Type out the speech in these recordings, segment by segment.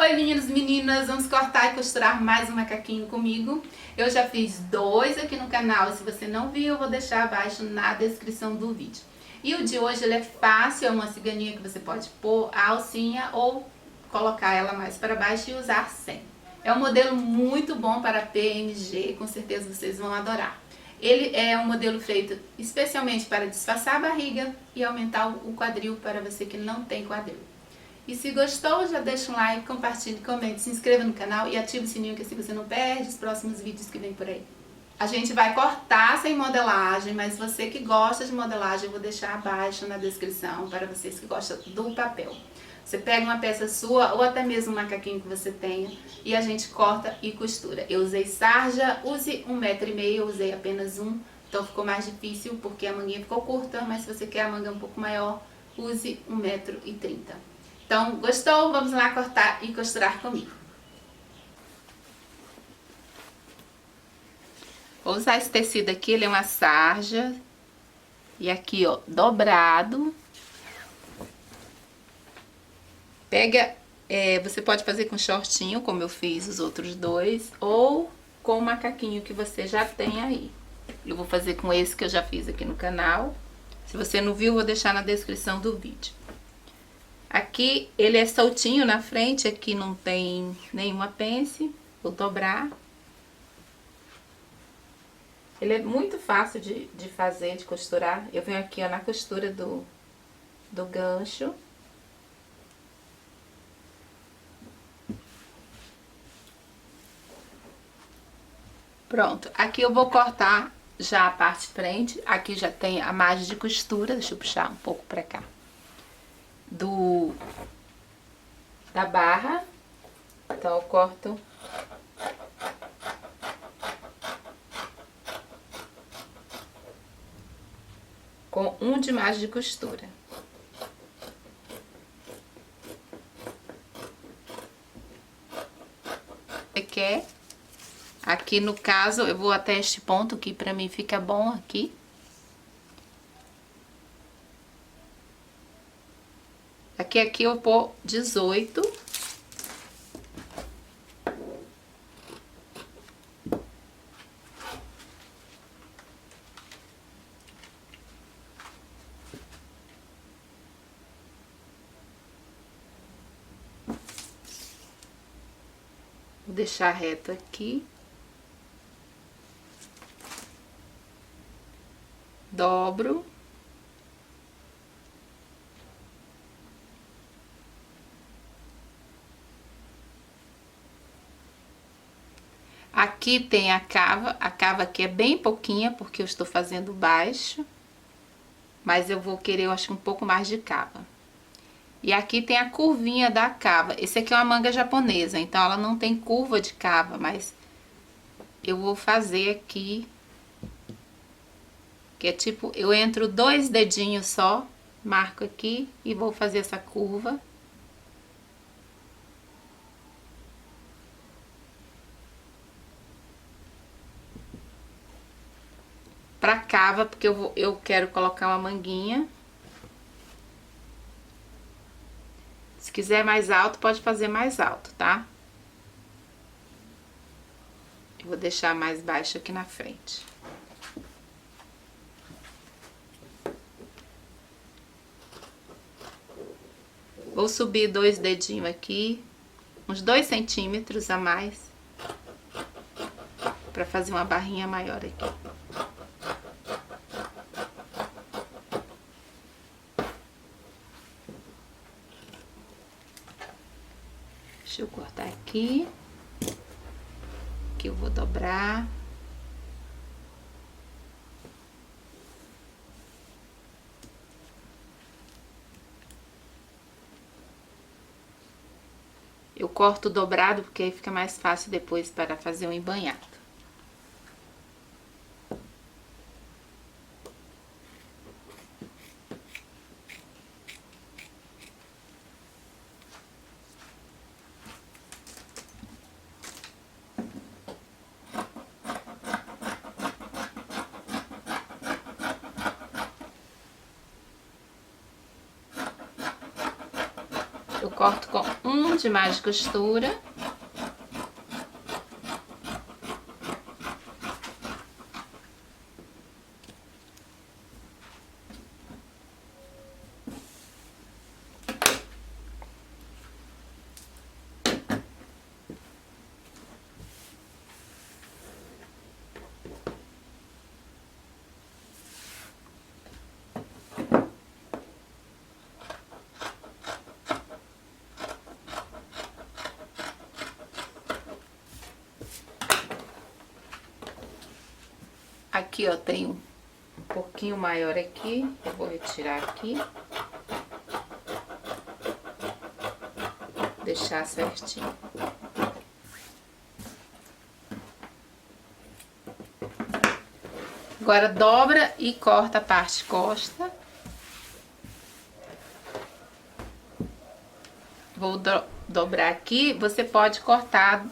Oi meninos e meninas, vamos cortar e costurar mais um macaquinho comigo. Eu já fiz 2 aqui no canal, se você não viu eu vou deixar abaixo na descrição do vídeo. E o de hoje ele é fácil, é uma ciganinha que você pode pôr a alcinha ou colocar ela mais para baixo e usar sem. É um modelo muito bom para PMG, com certeza vocês vão adorar. Ele é um modelo feito especialmente para disfarçar a barriga e aumentar o quadril para você que não tem quadril. E se gostou, já deixa um like, compartilhe, comente, se inscreva no canal e ative o sininho que assim você não perde os próximos vídeos que vem por aí. A gente vai cortar sem modelagem, mas você que gosta de modelagem eu vou deixar abaixo na descrição para vocês que gostam do papel. Você pega uma peça sua ou até mesmo um macaquinho que você tenha e a gente corta e costura. Eu usei sarja, use 1,5 m, eu usei apenas um, então ficou mais difícil porque a manguinha ficou curta, mas se você quer a manga um pouco maior, use 1,30 m. Então, gostou? Vamos lá cortar e costurar comigo. Vou usar esse tecido aqui, ele é uma sarja. E aqui, ó, dobrado. Pega, você pode fazer com shortinho, como eu fiz os outros dois, ou com o macaquinho que você já tem aí. Eu vou fazer com esse que eu já fiz aqui no canal. Se você não viu, eu vou deixar na descrição do vídeo. Aqui ele é soltinho na frente, aqui não tem nenhuma pence. Vou dobrar. Ele é muito fácil de fazer, de costurar. Eu venho aqui, ó, na costura do gancho. Pronto, aqui eu vou cortar já a parte frente. Aqui já tem a margem de costura, deixa eu puxar um pouco pra cá. Da barra, então eu corto com 1 de margem de costura. Você quer? Aqui no caso eu vou até este ponto que pra mim fica bom aqui. Aqui eu vou pôr 18. Vou deixar reto aqui. Dobro. Aqui tem a cava aqui é bem pouquinha, porque eu estou fazendo baixo. Mas eu vou querer, eu acho, um pouco mais de cava. E aqui tem a curvinha da cava. Esse aqui é uma manga japonesa, então ela não tem curva de cava, mas eu vou fazer aqui, que é tipo, eu entro 2 dedinhos só, marco aqui e vou fazer essa curva. Pra cava, porque eu quero colocar uma manguinha. Se quiser mais alto, pode fazer mais alto, tá? Eu vou deixar mais baixo aqui na frente. Vou subir 2 dedinhos aqui, uns 2 centímetros a mais, pra fazer uma barrinha maior aqui. Deixa eu cortar aqui. Aqui eu vou dobrar. Eu corto dobrado porque aí fica mais fácil depois para fazer o embanhado. Eu corto com um de mais de costura. Aqui, ó, tem um pouquinho maior aqui, eu vou retirar aqui. Deixar certinho. Agora dobra e corta a parte costa. Vou dobrar aqui, você pode cortar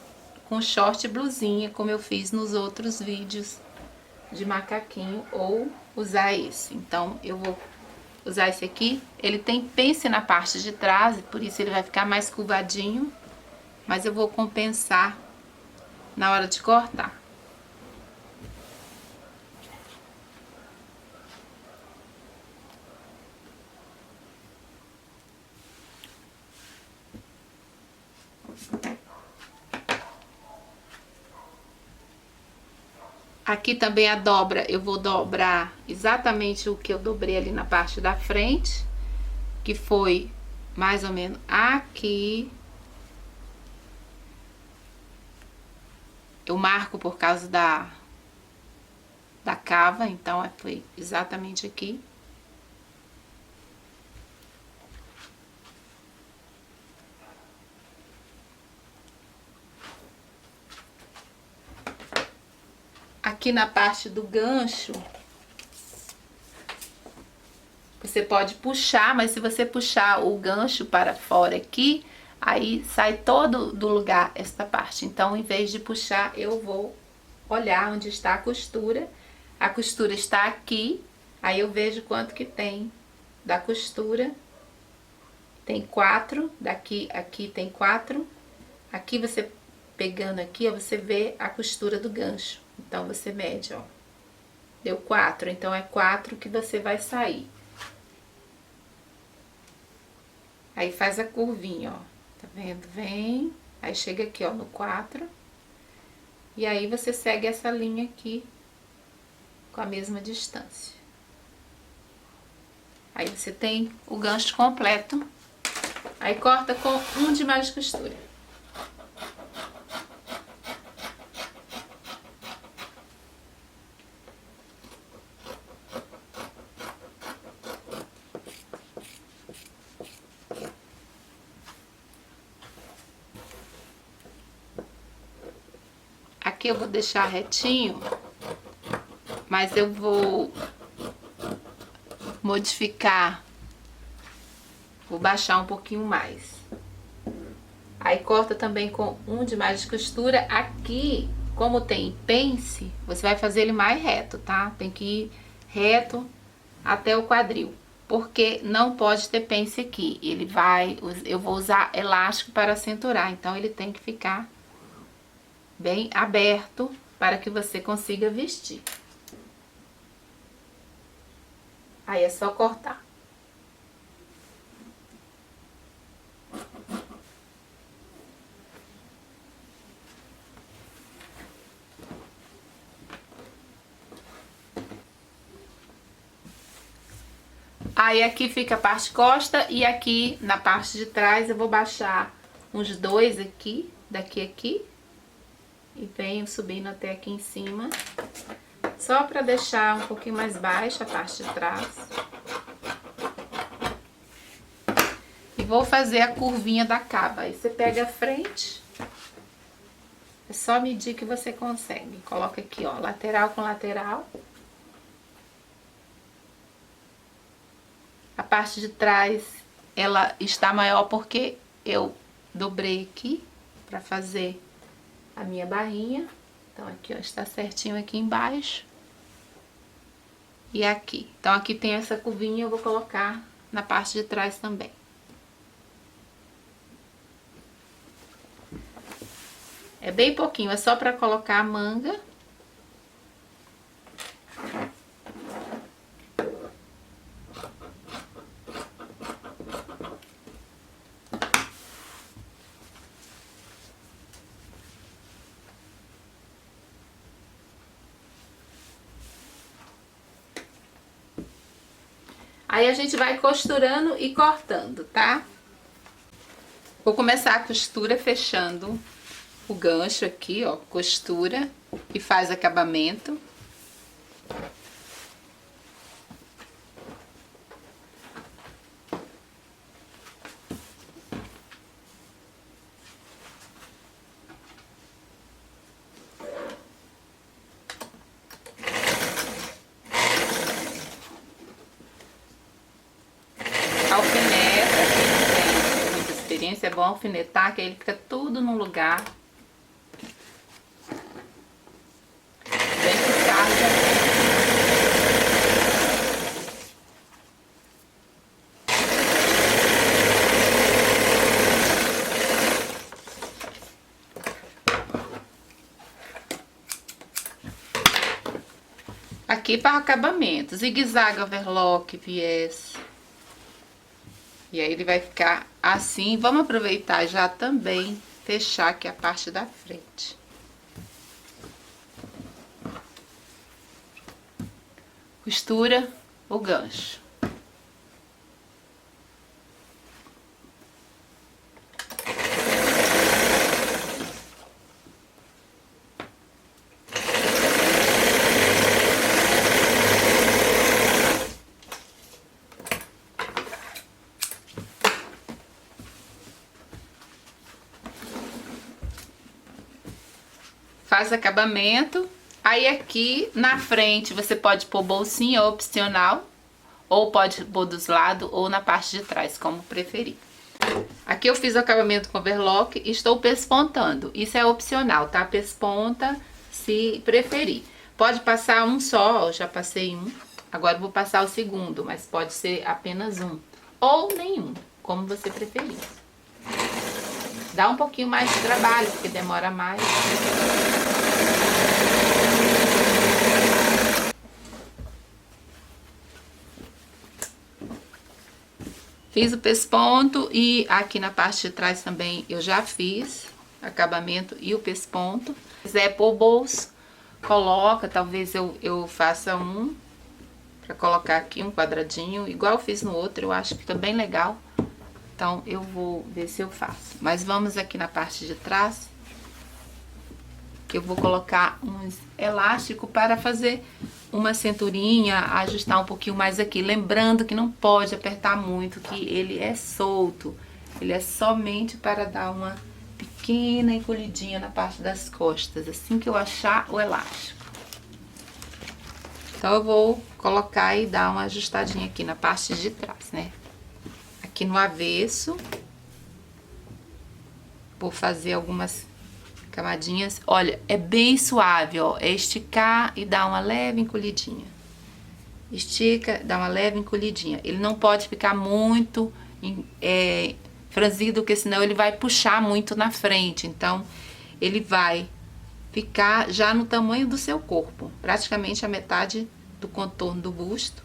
com short e blusinha, como eu fiz nos outros vídeos de macaquinho, ou usar esse. Então eu vou usar esse aqui. Ele tem pence na parte de trás, por isso ele vai ficar mais curvadinho, mas eu vou compensar na hora de cortar. Aqui também a dobra, eu vou dobrar exatamente o que eu dobrei ali na parte da frente, que foi mais ou menos aqui. Eu marco por causa da cava, então foi exatamente aqui. Aqui na parte do gancho, você pode puxar, mas se você puxar o gancho para fora aqui, aí sai todo do lugar esta parte. Então, em vez de puxar, eu vou olhar onde está a costura. A costura está aqui, aí eu vejo quanto que tem da costura. Tem 4, daqui, aqui tem 4. Aqui você pegando aqui, ó, você vê a costura do gancho. Então, você mede, ó. Deu 4, então é 4 que você vai sair. Aí faz a curvinha, ó. Tá vendo? Vem, aí chega aqui, ó, no 4. E aí você segue essa linha aqui com a mesma distância. Aí você tem o gancho completo. Aí corta com um de mais de costura. Aqui eu vou deixar retinho, mas eu vou modificar, vou baixar um pouquinho mais. Aí corta também com um de mais de costura. Aqui, como tem pence, você vai fazer ele mais reto, tá? Tem que ir reto até o quadril, porque não pode ter pence aqui. Ele vai, eu vou usar elástico para cinturar, então ele tem que ficar bem aberto para que você consiga vestir. Aí é só cortar. Aí aqui fica a parte costa e aqui na parte de trás eu vou baixar uns 2 aqui, daqui a aqui. E venho subindo até aqui em cima, só para deixar um pouquinho mais baixa a parte de trás. E vou fazer a curvinha da cava. Aí você pega a frente, é só medir que você consegue. Coloca aqui, ó, lateral com lateral. A parte de trás, ela está maior porque eu dobrei aqui para fazer a minha barrinha. Então aqui, ó, está certinho aqui embaixo. E aqui. Então aqui tem essa curvinha, eu vou colocar na parte de trás também. É bem pouquinho, é só para colocar a manga. Aí a gente vai costurando e cortando, tá? Vou começar a costura fechando o gancho aqui, ó, costura e faz acabamento. Alfineta, quem tem muita experiência, é bom alfinetar, que aí ele fica tudo no lugar. Bem puxado também. Aqui para acabamento, zigue-zague, overlock, viés. E aí ele vai ficar assim. Vamos aproveitar já também fechar aqui a parte da frente. Costura o gancho. Faz acabamento. Aí aqui na frente você pode pôr bolsinha opcional, ou pode pôr dos lados ou na parte de trás, como preferir. Aqui eu fiz o acabamento com overlock e estou pespontando. Isso é opcional, tá? Pesponta se preferir. Pode passar um só, eu já passei um. Agora eu vou passar o segundo, mas pode ser apenas um. Ou nenhum, como você preferir. Dá um pouquinho mais de trabalho, porque demora mais. Fiz o pesponto e aqui na parte de trás também eu já fiz acabamento e o pesponto. Se quiser pôr bolso, coloca, talvez eu faça um para colocar aqui um quadradinho, igual eu fiz no outro, eu acho que fica bem legal. Então eu vou ver se eu faço. Mas vamos aqui na parte de trás, que eu vou colocar uns elásticos para fazer uma cinturinha, ajustar um pouquinho mais aqui. Lembrando que não pode apertar muito, que ele é solto. Ele é somente para dar uma pequena encolhidinha na parte das costas, assim que eu achar o elástico. Então eu vou colocar e dar uma ajustadinha aqui na parte de trás, né? Aqui no avesso, vou fazer algumas camadinhas. Olha, é bem suave, ó. É esticar e dar uma leve encolhidinha. Estica, dá uma leve encolhidinha. Ele não pode ficar muito franzido, porque senão ele vai puxar muito na frente. Então, ele vai ficar já no tamanho do seu corpo. Praticamente a metade do contorno do busto.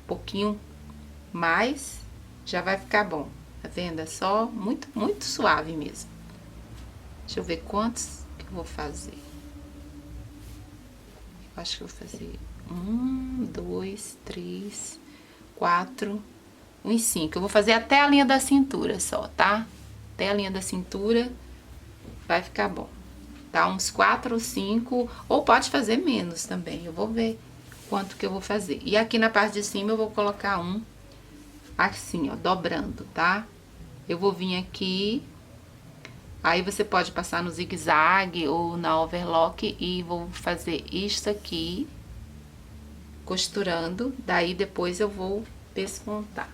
Um pouquinho mais, já vai ficar bom. Tá vendo? É só muito, muito suave mesmo. Deixa eu ver quantos que eu vou fazer. Eu acho que eu vou fazer 1, 2, 3, 4, uns 5. Eu vou fazer até a linha da cintura só, tá? Até a linha da cintura vai ficar bom. Tá? Uns 4 ou 5, ou pode fazer menos também. Eu vou ver quanto que eu vou fazer. E aqui na parte de cima eu vou colocar um assim, ó, dobrando, tá? Eu vou vir aqui. Aí você pode passar no zigue-zague ou na overlock e vou fazer isto aqui, costurando, daí depois eu vou pespontar.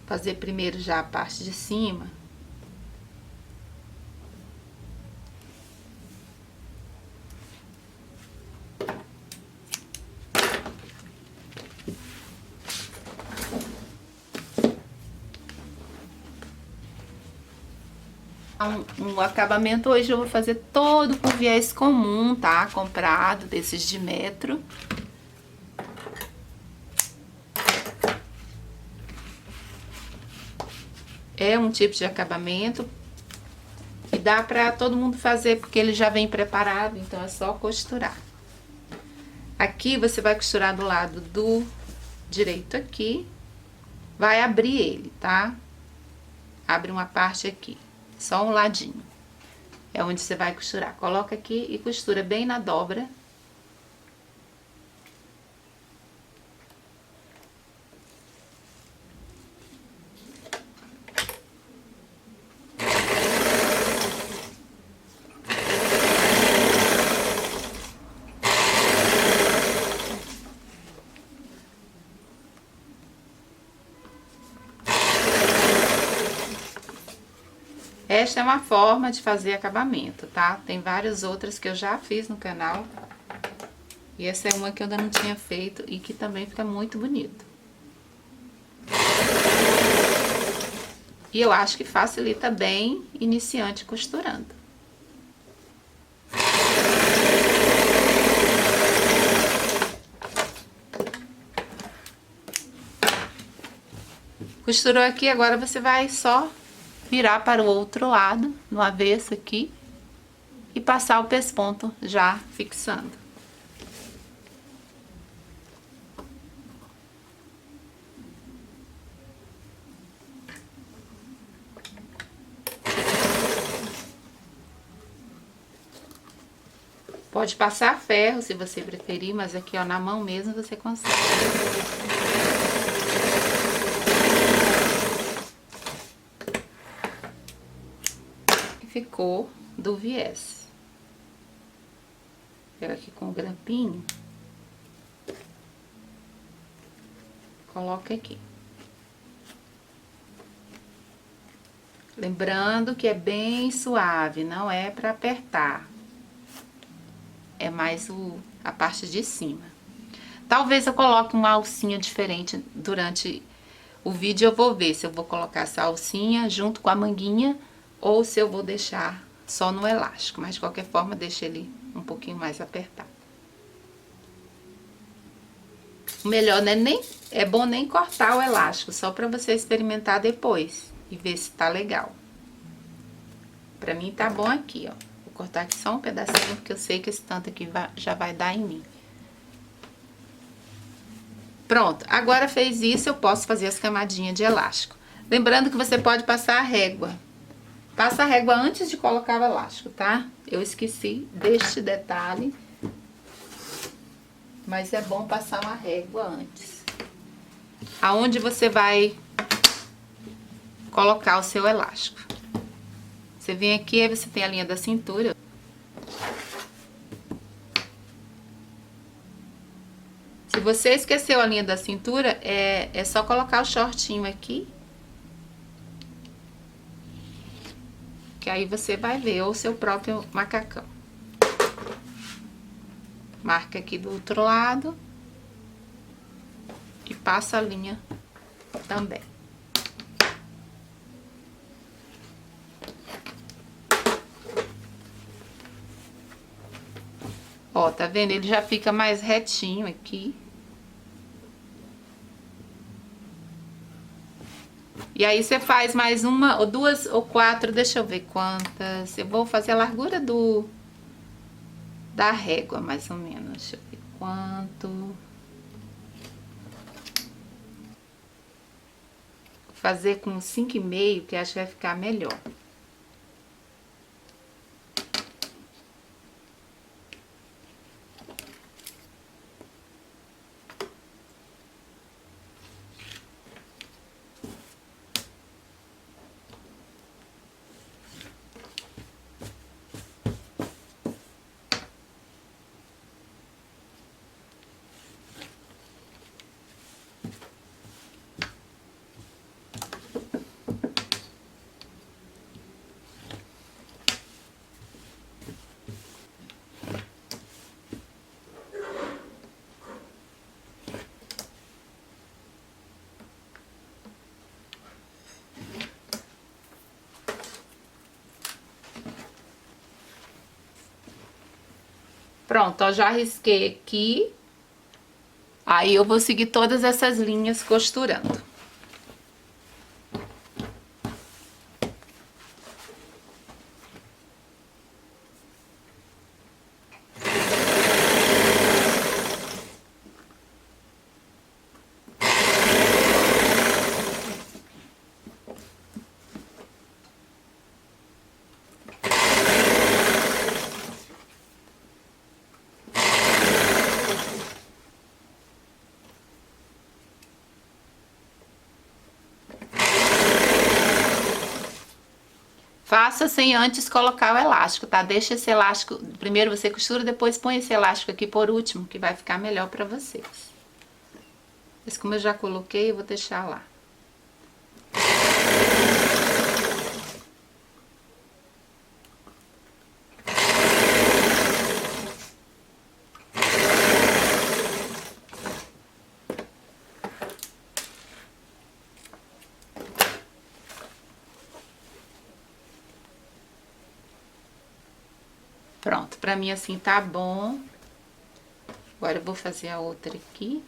Fazer primeiro já a parte de cima. Um acabamento hoje eu vou fazer todo com viés comum, tá? Comprado, desses de metro. É um tipo de acabamento e dá pra todo mundo fazer, porque ele já vem preparado, então é só costurar. Aqui você vai costurar do lado do direito aqui, vai abrir ele, tá? Abre uma parte aqui, só um ladinho. É onde você vai costurar. Coloca aqui e costura bem na dobra. Esta é uma forma de fazer acabamento, tá? Tem várias outras que eu já fiz no canal. E essa é uma que eu ainda não tinha feito e que também fica muito bonito. E eu acho que facilita bem iniciante costurando. Costurou aqui, agora você vai só virar para o outro lado, no avesso aqui, e passar o pesponto já fixando. Pode passar ferro se você preferir, mas aqui ó, na mão mesmo você consegue. Ficou do viés. Pega aqui com o grampinho. Coloca aqui. Lembrando que é bem suave, não é para apertar. É mais a parte de cima. Talvez eu coloque uma alcinha diferente durante o vídeo. Eu vou ver se eu vou colocar essa alcinha junto com a manguinha ou se eu vou deixar só no elástico, mas de qualquer forma deixa ele um pouquinho mais apertado. O melhor, né, é bom nem cortar o elástico, só para você experimentar depois e ver se tá legal. Pra mim tá bom aqui, ó. Vou cortar aqui só um pedacinho, porque eu sei que esse tanto aqui já vai dar em mim. Pronto, agora fez isso, eu posso fazer as camadinhas de elástico. Lembrando que você pode passar a régua. Passa a régua antes de colocar o elástico, tá? Eu esqueci deste detalhe. Mas é bom passar uma régua antes. Aonde você vai colocar o seu elástico. Você vem aqui, aí você tem a linha da cintura. Se você esqueceu a linha da cintura, é só colocar o shortinho aqui. Que aí você vai ver o seu próprio macacão. Marca aqui do outro lado. E passa a linha também. Ó, tá vendo? Ele já fica mais retinho aqui. E aí, você faz mais uma, ou duas, ou quatro, deixa eu ver quantas. Eu vou fazer a largura da régua, mais ou menos. Deixa eu ver quanto. Vou fazer com 5,5, que acho que vai ficar melhor. Pronto, ó, já risquei aqui. Aí eu vou seguir todas essas linhas costurando. Faça sem antes colocar o elástico, tá? Deixa esse elástico, primeiro você costura, depois põe esse elástico aqui por último, que vai ficar melhor pra vocês. Mas como eu já coloquei, eu vou deixar lá. Pronto, pra mim assim tá bom. Agora eu vou fazer a outra aqui.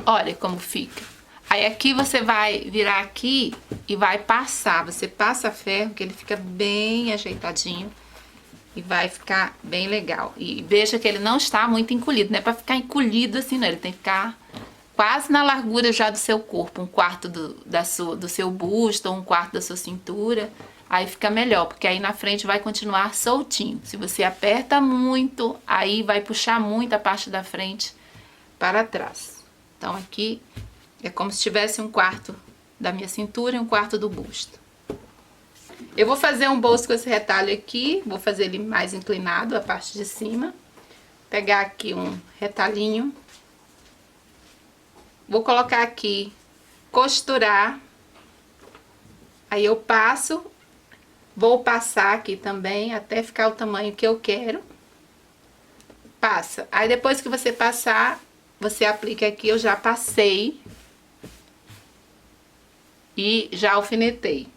Olha como fica. Aí aqui você vai virar aqui e vai passar. Você passa ferro, que ele fica bem ajeitadinho. E vai ficar bem legal. E veja que ele não está muito encolhido. Não é pra ficar encolhido assim, não. Ele tem que ficar quase na largura já do seu corpo. Um quarto do seu busto ou um quarto da sua cintura. Aí fica melhor, porque aí na frente vai continuar soltinho. Se você aperta muito, aí vai puxar muito a parte da frente para trás. Então aqui é como se tivesse um quarto da minha cintura e um quarto do busto. Eu vou fazer um bolso com esse retalho aqui, vou fazer ele mais inclinado, a parte de cima. Pegar aqui um retalhinho. Vou colocar aqui, costurar. Aí eu passo, vou passar aqui também até ficar o tamanho que eu quero. Passa. Aí depois que você passar, você aplica aqui, eu já passei e já alfinetei.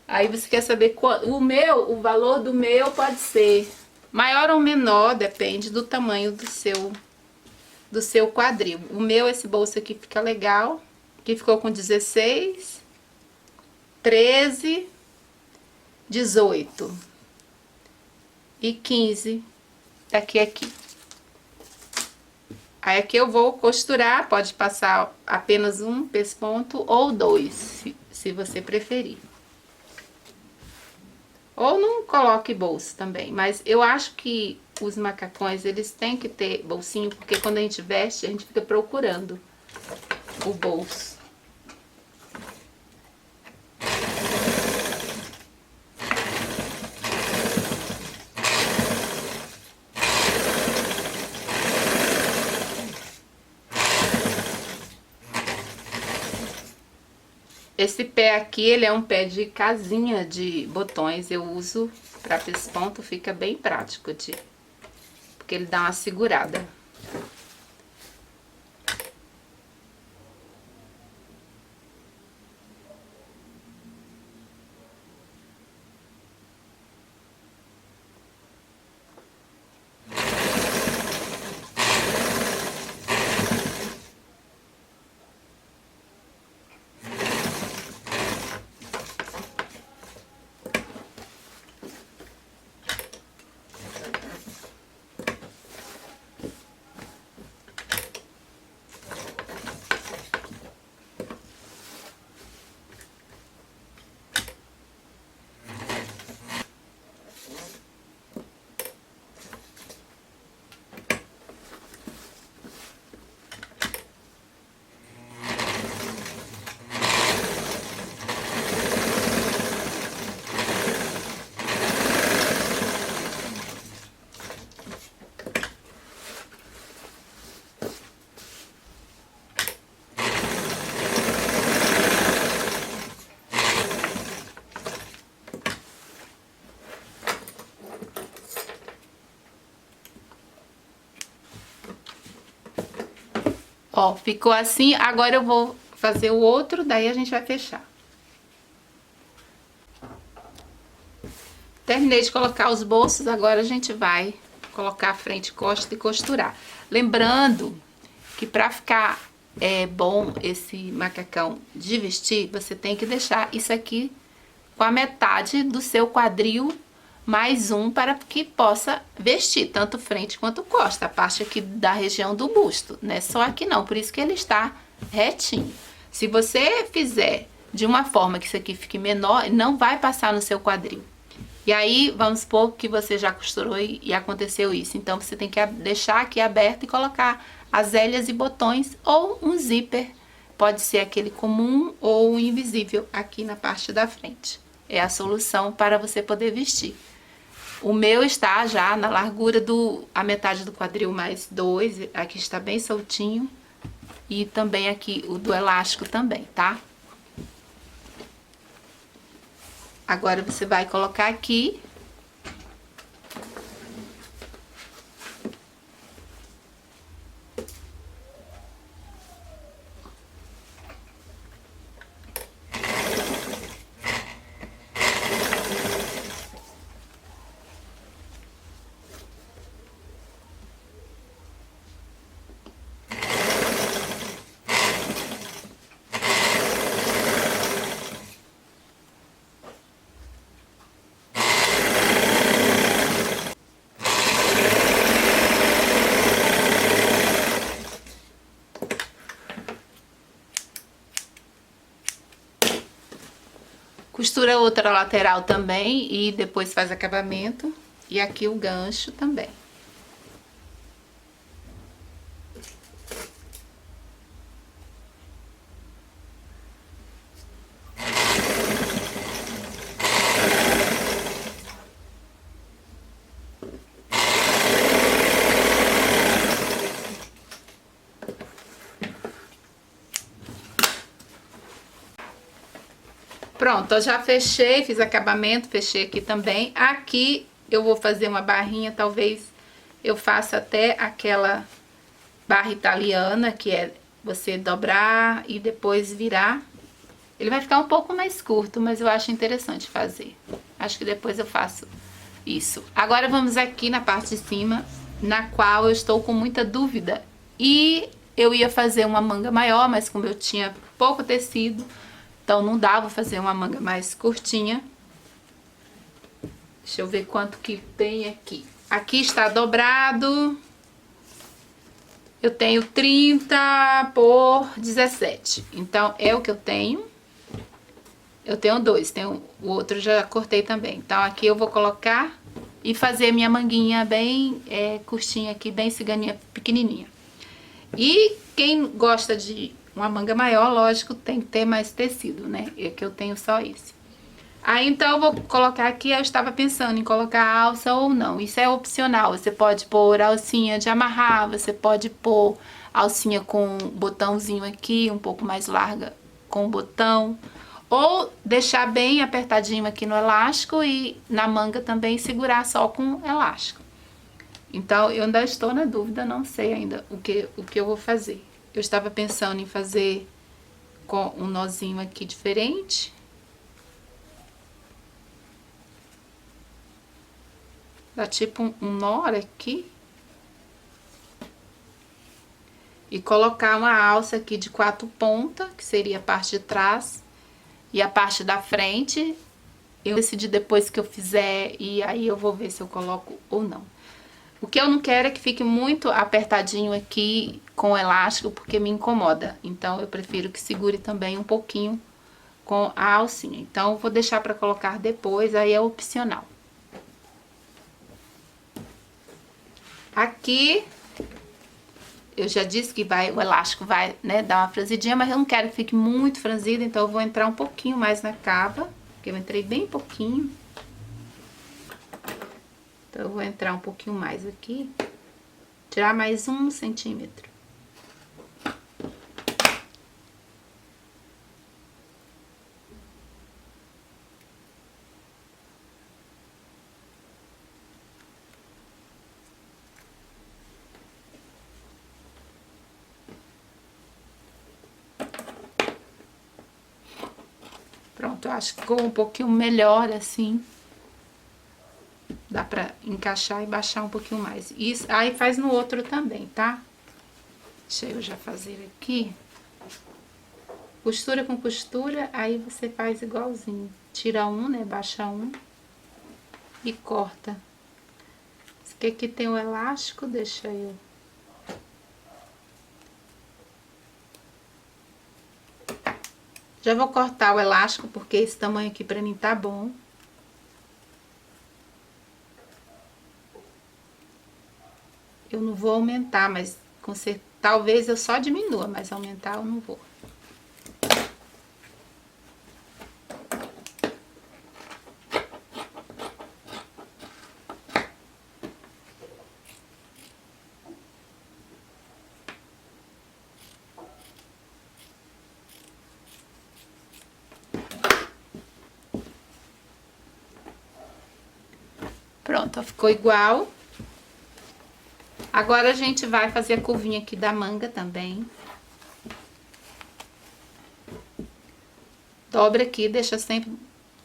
Aí você quer saber o valor do meu pode ser maior ou menor, depende do tamanho do seu quadril. O meu, esse bolso aqui fica legal, que ficou com 16, 13, 18 e 15 daqui a aqui. Aí aqui eu vou costurar, pode passar apenas um pesponto ou dois, se você preferir. Ou não coloque bolso também, mas eu acho que os macacões, eles têm que ter bolsinho, porque quando a gente veste, a gente fica procurando o bolso. Esse pé aqui, ele é um pé de casinha de botões, eu uso pra pesponto, fica bem prático, porque ele dá uma segurada. Ó, ficou assim. Agora eu vou fazer o outro, daí a gente vai fechar. Terminei de colocar os bolsos, agora a gente vai colocar a frente e costa e costurar. Lembrando que para ficar bom esse macacão de vestir, você tem que deixar isso aqui com a metade do seu quadril mais um para que possa vestir tanto frente quanto costa, a parte aqui da região do busto, não é só aqui não, por isso que ele está retinho. Se você fizer de uma forma que isso aqui fique menor, não vai passar no seu quadril. E aí, vamos supor que você já costurou e aconteceu isso. Então, você tem que deixar aqui aberto e colocar as hélias e botões ou um zíper. Pode ser aquele comum ou invisível aqui na parte da frente. É a solução para você poder vestir. O meu está já na largura a metade do quadril mais 2. Aqui está bem soltinho. E também aqui o do elástico também, tá? Agora você vai colocar aqui. Costura outra lateral também e depois faz acabamento. E aqui o gancho também. Pronto, eu já fechei, fiz acabamento, fechei aqui também. Aqui eu vou fazer uma barrinha, talvez eu faça até aquela barra italiana, que é você dobrar e depois virar. Ele vai ficar um pouco mais curto, mas eu acho interessante fazer. Acho que depois eu faço isso. Agora vamos aqui na parte de cima, na qual eu estou com muita dúvida. E eu ia fazer uma manga maior, mas como eu tinha pouco tecido, então não dá, vou fazer uma manga mais curtinha. Deixa eu ver quanto que tem aqui. Aqui está dobrado. Eu tenho 30 por 17. Então é o que eu tenho. Eu tenho dois, o outro já cortei também. Então aqui eu vou colocar e fazer minha manguinha bem curtinha aqui, bem ciganinha, pequenininha. E quem gosta de uma manga maior, lógico, tem que ter mais tecido, né? É que eu tenho só esse. Aí, então, eu vou colocar aqui, eu estava pensando em colocar alça ou não. Isso é opcional, você pode pôr alcinha de amarrar, você pode pôr alcinha com botãozinho aqui, um pouco mais larga com botão. Ou deixar bem apertadinho aqui no elástico e na manga também segurar só com elástico. Então, eu ainda estou na dúvida, não sei ainda o que eu vou fazer. Eu estava pensando em fazer com um nozinho aqui diferente. Dá tipo um nó aqui. E colocar uma alça aqui de 4 pontas, que seria a parte de trás. E a parte da frente, eu decidi depois que eu fizer, e aí eu vou ver se eu coloco ou não. O que eu não quero é que fique muito apertadinho aqui com o elástico, porque me incomoda. Então, eu prefiro que segure também um pouquinho com a alcinha. Então, eu vou deixar para colocar depois, aí é opcional. Aqui, eu já disse que o elástico vai, né, dar uma franzidinha, mas eu não quero que fique muito franzido, então eu vou entrar um pouquinho mais na cava, porque eu entrei bem pouquinho. Então, eu vou entrar um pouquinho mais aqui, tirar mais 1 centímetro. acho que ficou um pouquinho melhor assim. Dá pra encaixar e baixar um pouquinho mais. Isso, aí faz no outro também, tá? Deixa eu já fazer aqui. Costura com costura, aí você faz igualzinho. Tira um, né? Baixa um. E corta. Esse aqui tem o elástico, deixa eu... Já vou cortar o elástico, porque esse tamanho aqui pra mim tá bom. Eu não vou aumentar, mas com certeza, talvez eu só diminua, mas aumentar eu não vou. Pronto, ó, ficou igual. Agora a gente vai fazer a curvinha aqui da manga também. Dobra aqui, deixa sempre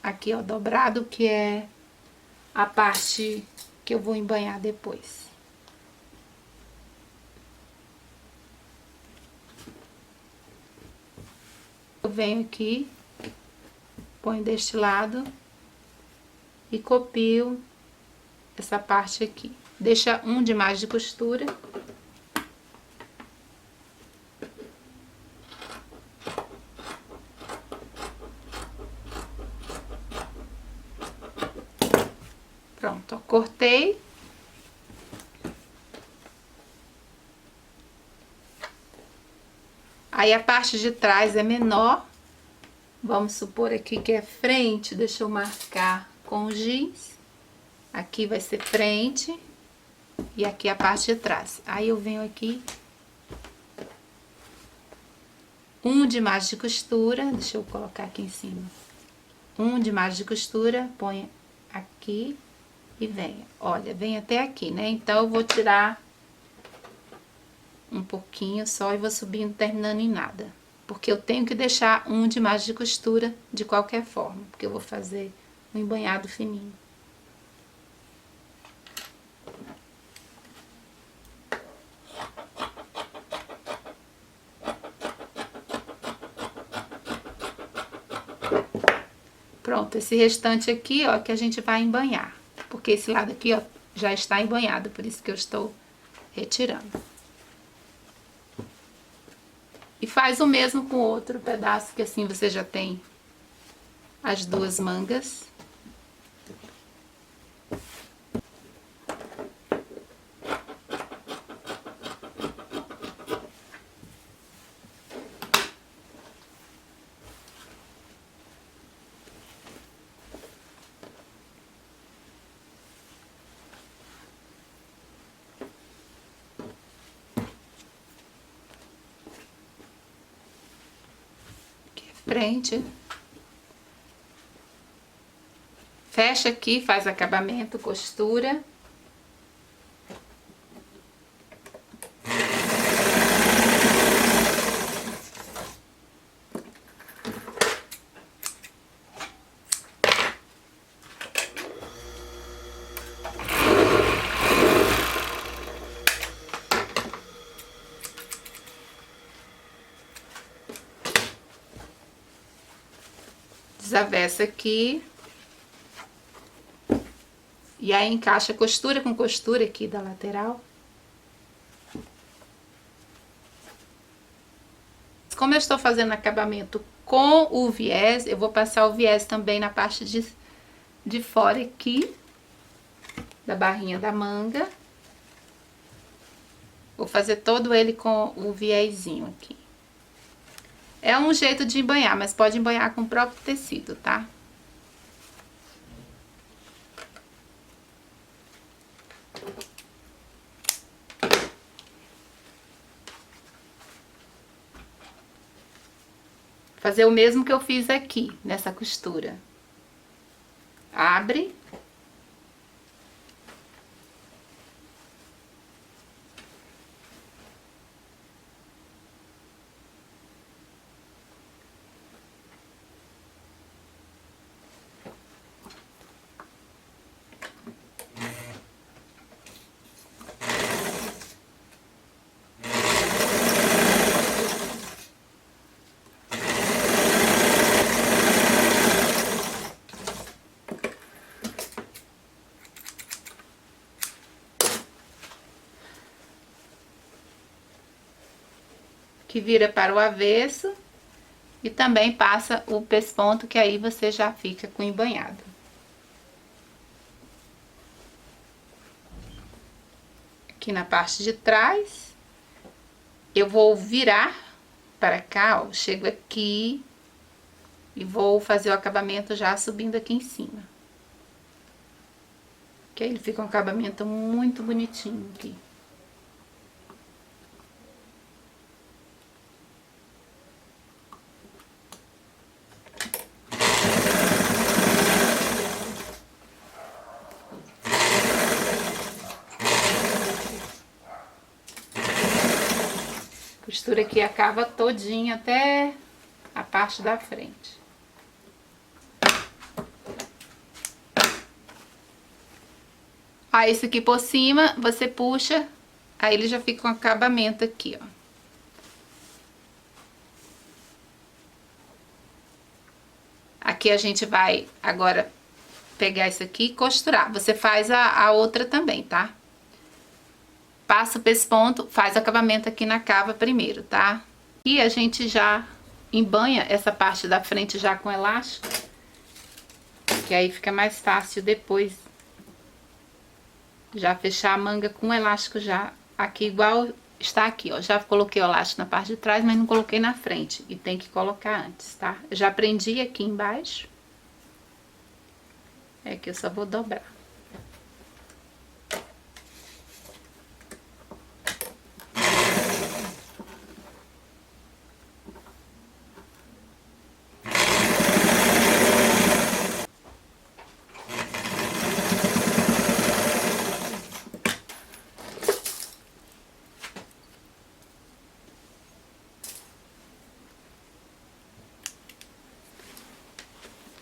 aqui, ó, dobrado, que é a parte que eu vou embanhar depois. Eu venho aqui, ponho deste lado e copio essa parte aqui. Deixa um de mais de costura. Pronto, ó, cortei. Aí a parte de trás é menor. Vamos supor aqui que é frente, deixa eu marcar com giz. Aqui vai ser frente e aqui a parte de trás. Aí eu venho aqui, um de mais de costura, deixa eu colocar aqui em cima. Um de mais de costura, põe aqui e venha. Olha, vem até aqui, né? Então eu vou tirar um pouquinho só e vou subindo, terminando em nada. Porque eu tenho que deixar um de mais de costura de qualquer forma, porque eu vou fazer um embanhado fininho. Pronto, esse restante aqui, ó, que a gente vai embanhar. Porque esse lado aqui, ó, já está embanhado, por isso que eu estou retirando. E faz o mesmo com o outro pedaço, que assim você já tem as duas mangas. Frente, fecha aqui, faz acabamento, costura. Desavessa aqui. E aí encaixa costura com costura aqui da lateral. Como eu estou fazendo acabamento com o viés, eu vou passar o viés também na parte de fora aqui, da barrinha da manga. Vou fazer todo ele com o viésinho aqui. É um jeito de embanhar, mas pode embanhar com o próprio tecido, tá? Fazer o mesmo que eu fiz aqui, nessa costura. Abre. que vira para o avesso e também passa o pesponto, que aí você já fica com embanhado. Aqui na parte de trás, eu vou virar para cá, ó, chego aqui e vou fazer o acabamento já subindo aqui em cima. Que aí ele fica um acabamento muito bonitinho aqui. A costura aqui acaba todinha até a parte da frente. Aí, isso aqui por cima, você puxa, aí ele já fica com acabamento aqui, ó. Aqui a gente vai agora pegar isso aqui e costurar. Você faz a outra também, tá? Passa o pesponto, faz o acabamento aqui na cava primeiro, tá? E a gente já embanha essa parte da frente já com elástico, que aí fica mais fácil depois já fechar a manga com o elástico já aqui, igual está aqui, ó. Já coloquei o elástico na parte de trás, mas não coloquei na frente. E tem que colocar antes, tá? Eu já prendi aqui embaixo. É que eu só vou dobrar.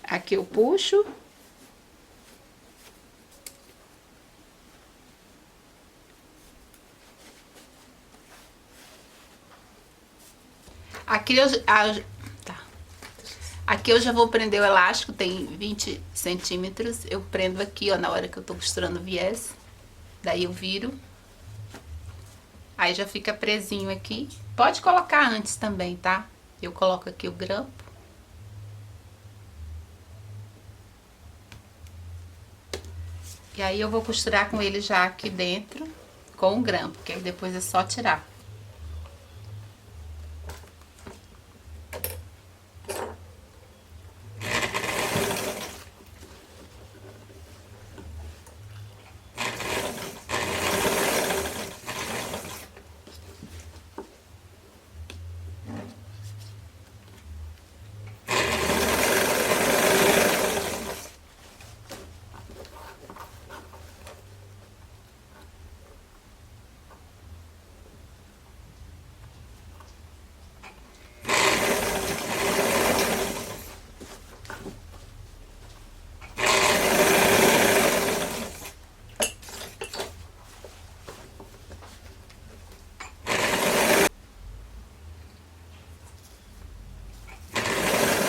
Aqui eu puxo. Aqui aqui eu já vou prender o elástico, tem 20 centímetros. Eu prendo aqui, ó, na hora que eu tô costurando o viés. Daí eu viro. Aí já fica presinho aqui. Pode colocar antes também, tá? Eu coloco aqui o grampo. E aí eu vou costurar com ele já aqui dentro, com o grampo, que aí depois é só tirar.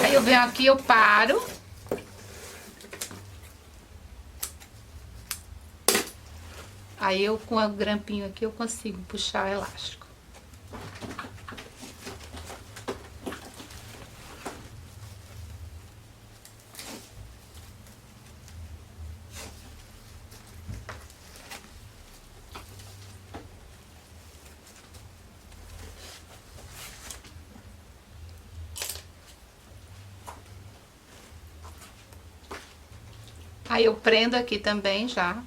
Eu venho aqui, eu paro. Aí eu, com o grampinho aqui, eu consigo puxar o elástico. Aí eu prendo aqui também já.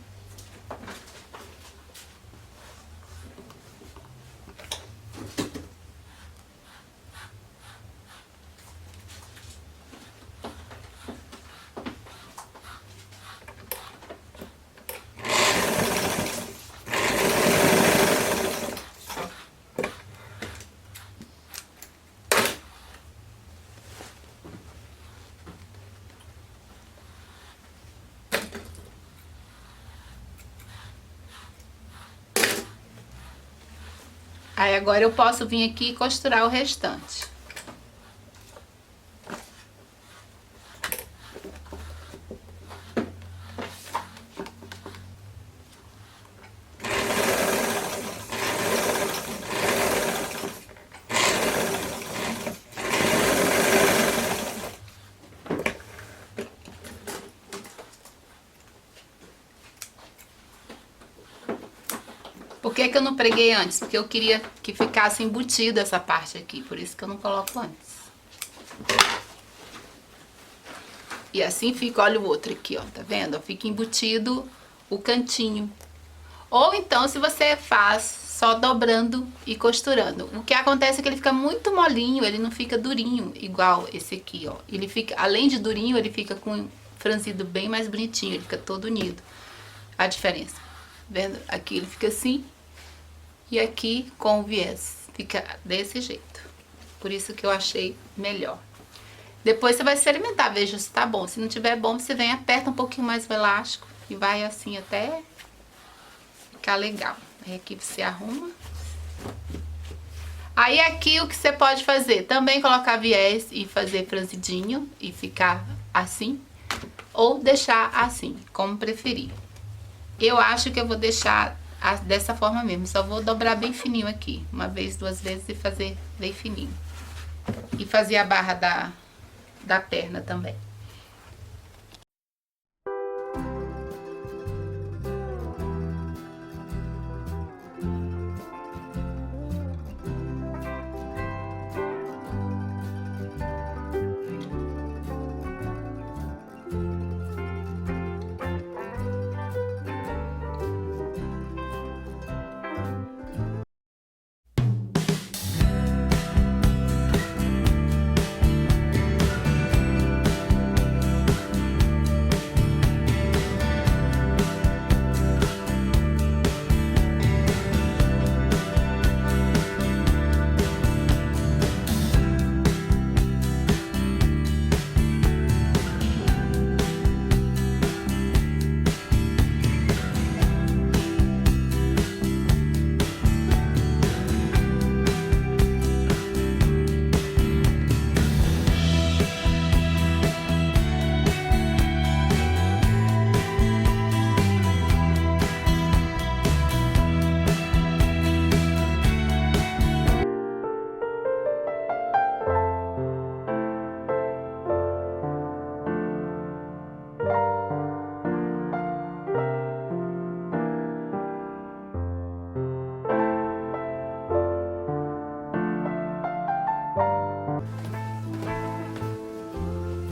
Aí agora eu posso vir aqui e costurar o restante. que eu não preguei antes? Porque eu queria que ficasse embutida essa parte aqui, por isso que eu não coloco antes. E assim fica, olha o outro aqui, ó, tá vendo? Fica embutido o cantinho. Ou então, se você faz só dobrando e costurando. O que acontece é que ele fica muito molinho, ele não fica durinho, igual esse aqui, ó. Ele fica, além de durinho, ele fica com franzido bem mais bonitinho, ele fica todo unido. A diferença, vendo? Aqui ele fica assim, e aqui com o viés. Fica desse jeito. Por isso que eu achei melhor. Depois você vai experimentar, veja se tá bom. Se não tiver bom, você vem, aperta um pouquinho mais o elástico e vai assim até ficar legal. Aí aqui você arruma. Aí aqui o que você pode fazer? Também colocar viés e fazer franzidinho e ficar assim. Ou deixar assim, como preferir. Eu acho que eu vou deixar dessa forma mesmo. Só vou dobrar bem fininho aqui. Uma vez, duas vezes e fazer bem fininho. E fazer a barra da perna também.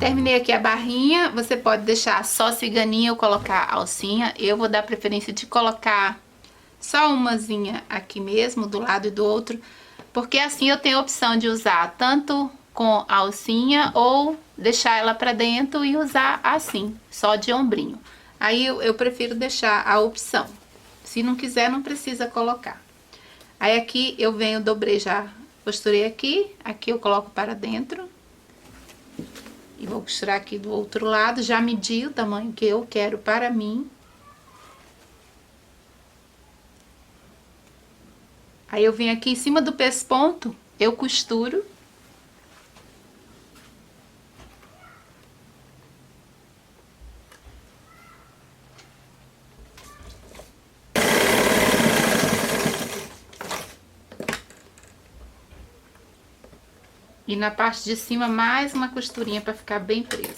Terminei aqui a barrinha, você pode deixar só ciganinha ou colocar alcinha. Eu vou dar preferência de colocar só umazinha aqui mesmo, do lado e do outro, porque assim eu tenho a opção de usar tanto com alcinha ou deixar ela pra dentro e usar assim, só de ombrinho. Aí eu prefiro deixar a opção. Se não quiser, não precisa colocar. Aí aqui eu venho, dobrei já, costurei aqui, aqui eu coloco para dentro. E vou costurar aqui do outro lado, já medi o tamanho que eu quero para mim. Aí eu venho aqui em cima do pesponto, eu costuro. E na parte de cima, mais uma costurinha para ficar bem presa.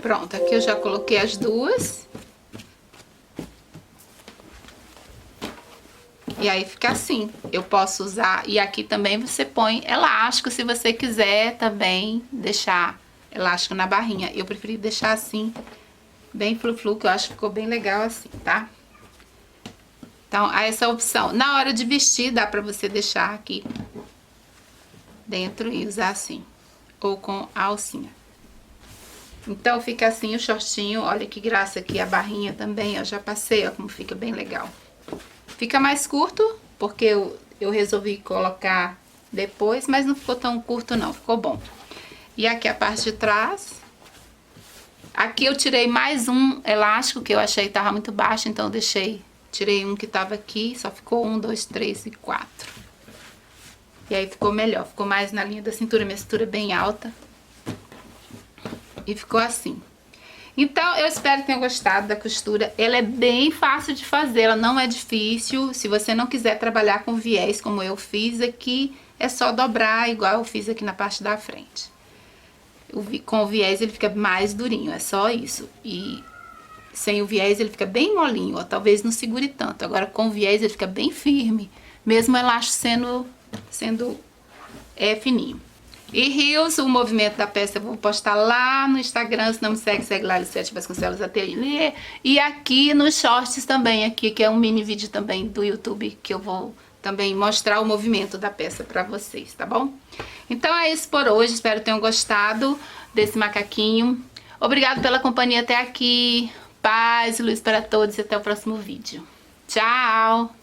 Pronto, aqui eu já coloquei as duas. E aí fica assim, eu posso usar, e aqui também você põe elástico, se você quiser também deixar elástico na barrinha. Eu preferi deixar assim, bem flu-flu, que eu acho que ficou bem legal assim, tá? Então, essa opção. Na hora de vestir, dá pra você deixar aqui dentro e usar assim, ou com a alcinha. Então, fica assim o shortinho, olha que graça aqui, a barrinha também, eu já passei, ó, como fica bem legal. Fica mais curto, porque eu resolvi colocar depois, mas não ficou tão curto não, ficou bom. E aqui a parte de trás. Aqui eu tirei mais um elástico, que eu achei que tava muito baixo, então eu tirei um que tava aqui, só ficou 1, 2, 3 e 4. E aí ficou melhor, ficou mais na linha da cintura, minha cintura é bem alta. E ficou assim. Então, eu espero que tenham gostado da costura. Ela é bem fácil de fazer, ela não é difícil. Se você não quiser trabalhar com viés como eu fiz aqui, é só dobrar igual eu fiz aqui na parte da frente. Com o viés ele fica mais durinho, é só isso. E sem o viés ele fica bem molinho, ó, talvez não segure tanto. Agora com o viés ele fica bem firme, mesmo o elástico sendo fininho. E rios, o movimento da peça eu vou postar lá no Instagram, se não me segue, segue lá, Licete Vasconcelos Ateliê. E aqui nos shorts também, aqui que é um mini vídeo também do YouTube, que eu vou também mostrar o movimento da peça pra vocês, tá bom? Então é isso por hoje, espero que tenham gostado desse macaquinho. Obrigado pela companhia até aqui, paz e luz para todos e até o próximo vídeo. Tchau!